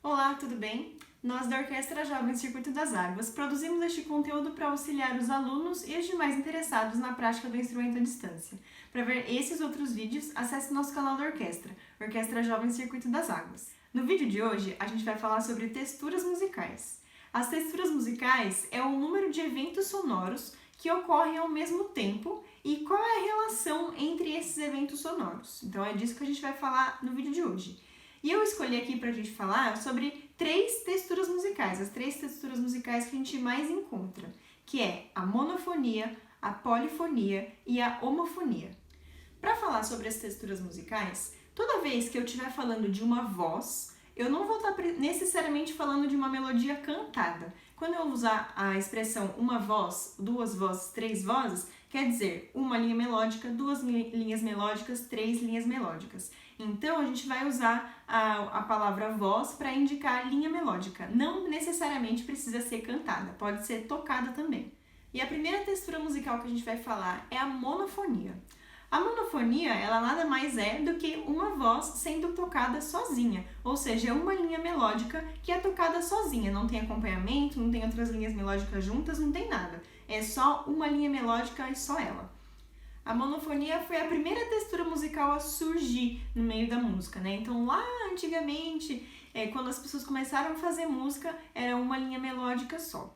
Olá, tudo bem? Nós da Orquestra Jovem Circuito das Águas produzimos este conteúdo para auxiliar os alunos e os demais interessados na prática do instrumento à distância. Para ver esses outros vídeos, acesse nosso canal da orquestra, Orquestra Jovem Circuito das Águas. No vídeo de hoje, a gente vai falar sobre texturas musicais. As texturas musicais é o número de eventos sonoros que ocorrem ao mesmo tempo e qual é a relação entre esses eventos sonoros. Então é disso que a gente vai falar no vídeo de hoje. E eu escolhi aqui para a gente falar sobre três texturas musicais, as três texturas musicais que a gente mais encontra, que é a monofonia, a polifonia e a homofonia. Para falar sobre as texturas musicais, toda vez que eu estiver falando de uma voz, eu não vou estar necessariamente falando de uma melodia cantada. Quando eu usar a expressão uma voz, duas vozes, três vozes, quer dizer uma linha melódica, duas linhas melódicas, três linhas melódicas. Então, a gente vai usar a palavra voz para indicar linha melódica. Não necessariamente precisa ser cantada, pode ser tocada também. E a primeira textura musical que a gente vai falar é a monofonia. A monofonia, ela nada mais é do que uma voz sendo tocada sozinha, ou seja, é uma linha melódica que é tocada sozinha, não tem acompanhamento, não tem outras linhas melódicas juntas, não tem nada. É só uma linha melódica e só ela. A monofonia foi a primeira textura musical a surgir no meio da música, né? Então, lá antigamente, quando as pessoas começaram a fazer música, era uma linha melódica só.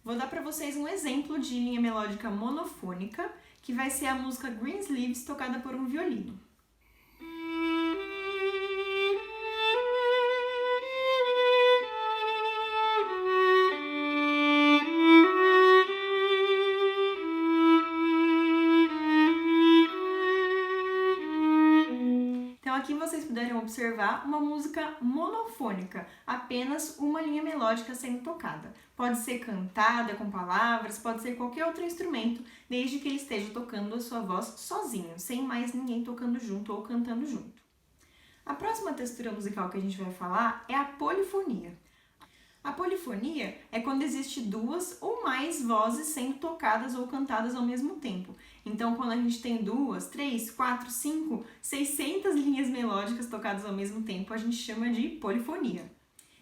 Vou dar para vocês um exemplo de linha melódica monofônica, que vai ser a música Greensleeves, tocada por um violino. Então aqui vocês puderam observar uma música monofônica, apenas uma linha melódica sendo tocada. Pode ser cantada com palavras, pode ser qualquer outro instrumento, desde que ele esteja tocando a sua voz sozinho, sem mais ninguém tocando junto ou cantando junto. A próxima textura musical que a gente vai falar é a polifonia. A polifonia é quando existe duas ou mais vozes sendo tocadas ou cantadas ao mesmo tempo. Então, quando a gente tem 2, 3, 4, 5, 600 linhas melódicas tocadas ao mesmo tempo, a gente chama de polifonia.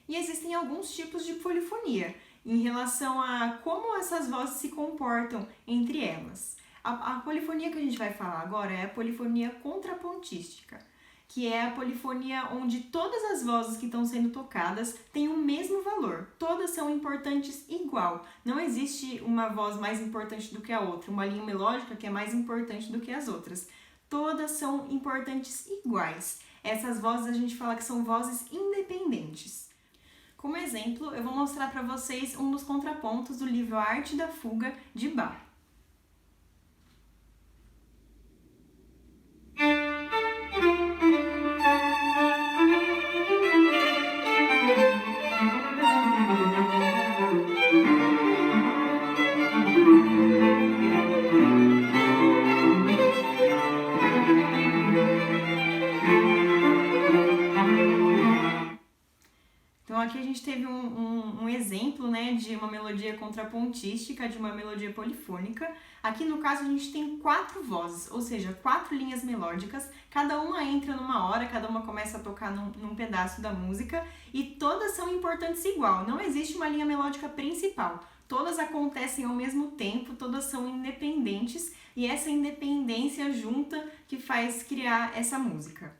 E existem alguns tipos de polifonia em relação a como essas vozes se comportam entre elas. A polifonia que a gente vai falar agora é a polifonia contrapontística, que é a polifonia onde todas as vozes que estão sendo tocadas têm o mesmo valor, todas são importantes igual. Não existe uma voz mais importante do que a outra, uma linha melódica que é mais importante do que as outras. Todas são importantes iguais. Essas vozes a gente fala que são vozes independentes. Como exemplo, eu vou mostrar para vocês um dos contrapontos do livro A Arte da Fuga, de Bach. Então aqui a gente teve um exemplo, né, de uma melodia contrapontística, de uma melodia polifônica. Aqui no caso a gente tem 4 vozes, ou seja, 4 linhas melódicas, cada uma entra numa hora, cada uma começa a tocar num pedaço da música e todas são importantes igual, não existe uma linha melódica principal. Todas acontecem ao mesmo tempo, todas são independentes e essa independência junta que faz criar essa música.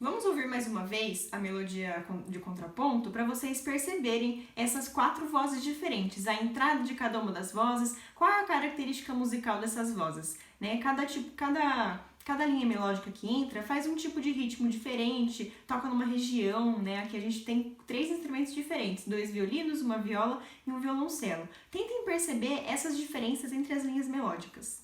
Vamos ouvir mais uma vez a melodia de contraponto para vocês perceberem essas 4 vozes diferentes, a entrada de cada uma das vozes, qual é a característica musical dessas vozes, né? Cada linha melódica que entra faz um tipo de ritmo diferente, toca numa região, né? Aqui a gente tem 3 instrumentos diferentes, 2 violinos, uma viola e um violoncelo. Tentem perceber essas diferenças entre as linhas melódicas.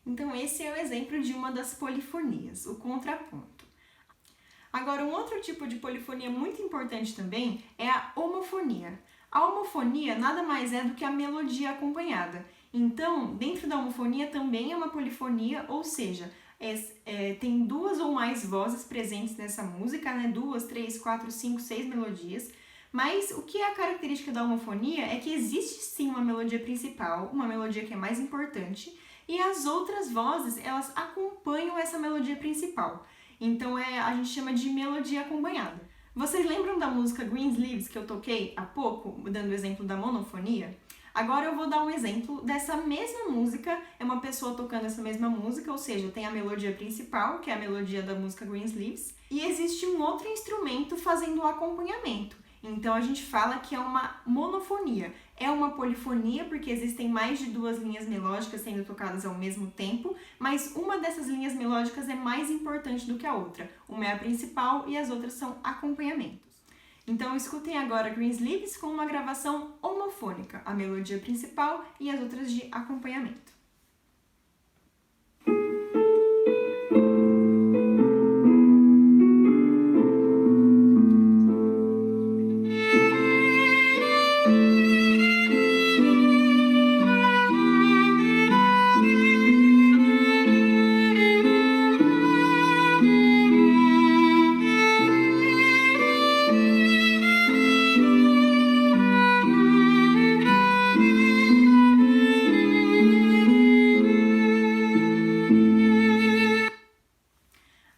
Então esse é o exemplo de uma das polifonias, o contraponto. Agora, um outro tipo de polifonia muito importante também é a homofonia. A homofonia nada mais é do que a melodia acompanhada. Então, dentro da homofonia também é uma polifonia, ou seja, tem duas ou mais vozes presentes nessa música, né? 2, 3, 4, 5, 6 melodias. Mas o que é a característica da homofonia é que existe sim uma melodia principal, uma melodia que é mais importante, e as outras vozes, elas acompanham essa melodia principal. Então a gente chama de melodia acompanhada. Vocês lembram da música Greensleeves que eu toquei há pouco, dando o exemplo da monofonia? Agora eu vou dar um exemplo dessa mesma música, é uma pessoa tocando essa mesma música, ou seja, tem a melodia principal, que é a melodia da música Greensleeves, e existe um outro instrumento fazendo o acompanhamento. Então a gente fala que é uma monofonia. É uma polifonia porque existem mais de 2 linhas melódicas sendo tocadas ao mesmo tempo, mas uma dessas linhas melódicas é mais importante do que a outra. Uma é a principal e as outras são acompanhamentos. Então escutem agora Greensleeves com uma gravação homofônica, a melodia principal e as outras de acompanhamento.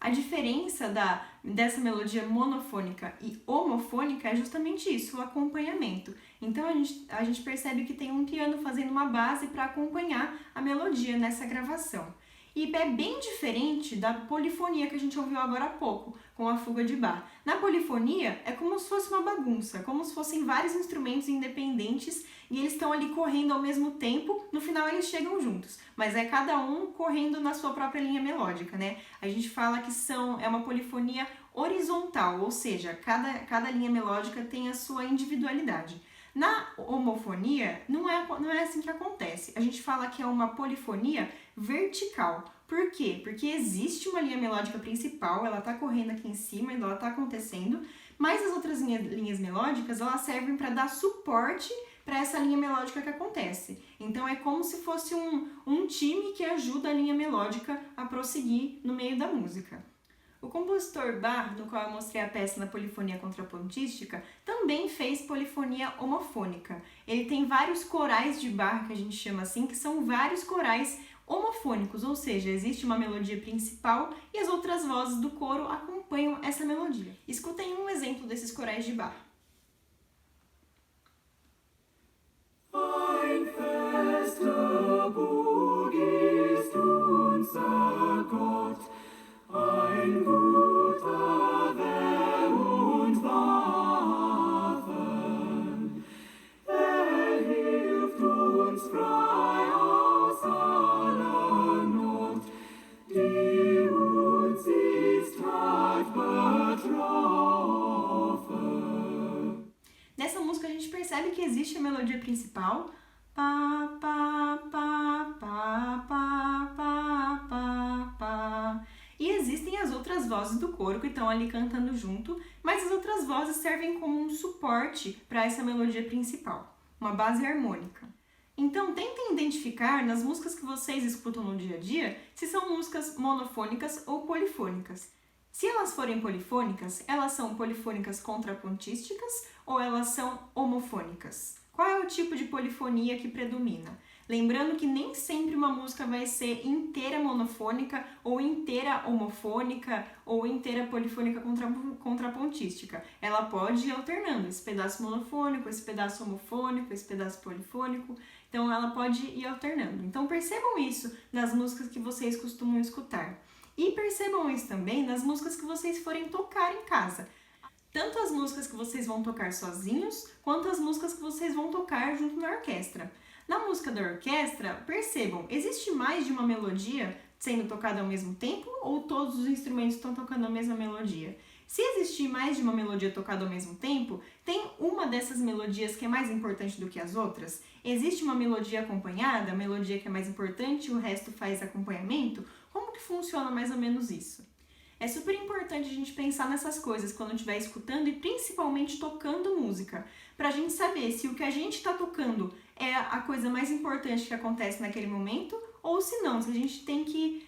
A diferença dessa melodia monofônica e homofônica é justamente isso, o acompanhamento. Então a gente percebe que tem um piano fazendo uma base para acompanhar a melodia nessa gravação. E é bem diferente da polifonia que a gente ouviu agora há pouco, com a fuga de Bach. Na polifonia é como se fosse uma bagunça, como se fossem vários instrumentos independentes e eles estão ali correndo ao mesmo tempo, no final eles chegam juntos, mas é cada um correndo na sua própria linha melódica, né? A gente fala que é uma polifonia horizontal, ou seja, cada linha melódica tem a sua individualidade. Na homofonia, não é assim que acontece. A gente fala que é uma polifonia vertical. Por quê? Porque existe uma linha melódica principal, ela está correndo aqui em cima, ela está acontecendo, mas as outras linhas melódicas, elas servem para dar suporte para essa linha melódica que acontece. Então é como se fosse um time que ajuda a linha melódica a prosseguir no meio da música. O compositor Bach, no qual eu mostrei a peça na polifonia contrapontística, também fez polifonia homofônica. Ele tem vários corais de Bach, que a gente chama assim, que são vários corais homofônicos, ou seja, existe uma melodia principal e as outras vozes do coro acompanham essa melodia. Escutem um exemplo desses corais de Bach. Ein fester Burg ist unser Gott, ein guter Wehr und Waffen. Hilft uns frei aus aller Not, die uns ist hart betroffen. Nessa música a gente percebe que existe a melodia principal, pá, pá, pá, pá, pá, pá, pá, pá. E existem as outras vozes do coro que estão ali cantando junto, mas as outras vozes servem como um suporte para essa melodia principal, uma base harmônica. Então tentem identificar nas músicas que vocês escutam no dia a dia se são músicas monofônicas ou polifônicas. Se elas forem polifônicas, elas são polifônicas contrapontísticas ou elas são homofônicas? Qual é o tipo de polifonia que predomina? Lembrando que nem sempre uma música vai ser inteira monofônica ou inteira homofônica ou inteira polifônica contrapontística. Ela pode ir alternando, esse pedaço monofônico, esse pedaço homofônico, esse pedaço polifônico. Então ela pode ir alternando. Então percebam isso nas músicas que vocês costumam escutar. E percebam isso também nas músicas que vocês forem tocar em casa. Tanto as músicas que vocês vão tocar sozinhos, quanto as músicas que vocês vão tocar junto na orquestra. Na música da orquestra, percebam, existe mais de uma melodia sendo tocada ao mesmo tempo ou todos os instrumentos estão tocando a mesma melodia? Se existir mais de uma melodia tocada ao mesmo tempo, tem uma dessas melodias que é mais importante do que as outras? Existe uma melodia acompanhada, a melodia que é mais importante e o resto faz acompanhamento? Como que funciona mais ou menos isso? É super importante a gente pensar nessas coisas quando estiver escutando e principalmente tocando música, pra gente saber se o que a gente tá tocando é a coisa mais importante que acontece naquele momento, ou se não, se a gente tem que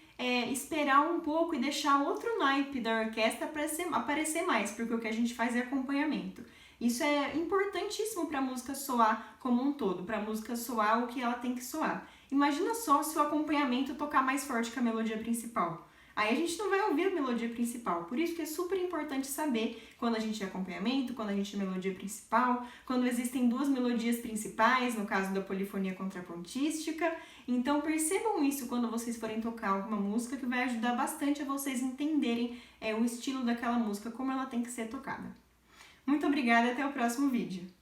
esperar um pouco e deixar outro naipe da orquestra aparecer mais, porque o que a gente faz é acompanhamento. Isso é importantíssimo para a música soar como um todo, para a música soar o que ela tem que soar. Imagina só se o acompanhamento tocar mais forte que a melodia principal. Aí a gente não vai ouvir a melodia principal, por isso que é super importante saber quando a gente é acompanhamento, quando a gente é melodia principal, quando existem duas melodias principais, no caso da polifonia contrapontística. Então percebam isso quando vocês forem tocar alguma música, que vai ajudar bastante a vocês entenderem o estilo daquela música, como ela tem que ser tocada. Muito obrigada e até o próximo vídeo!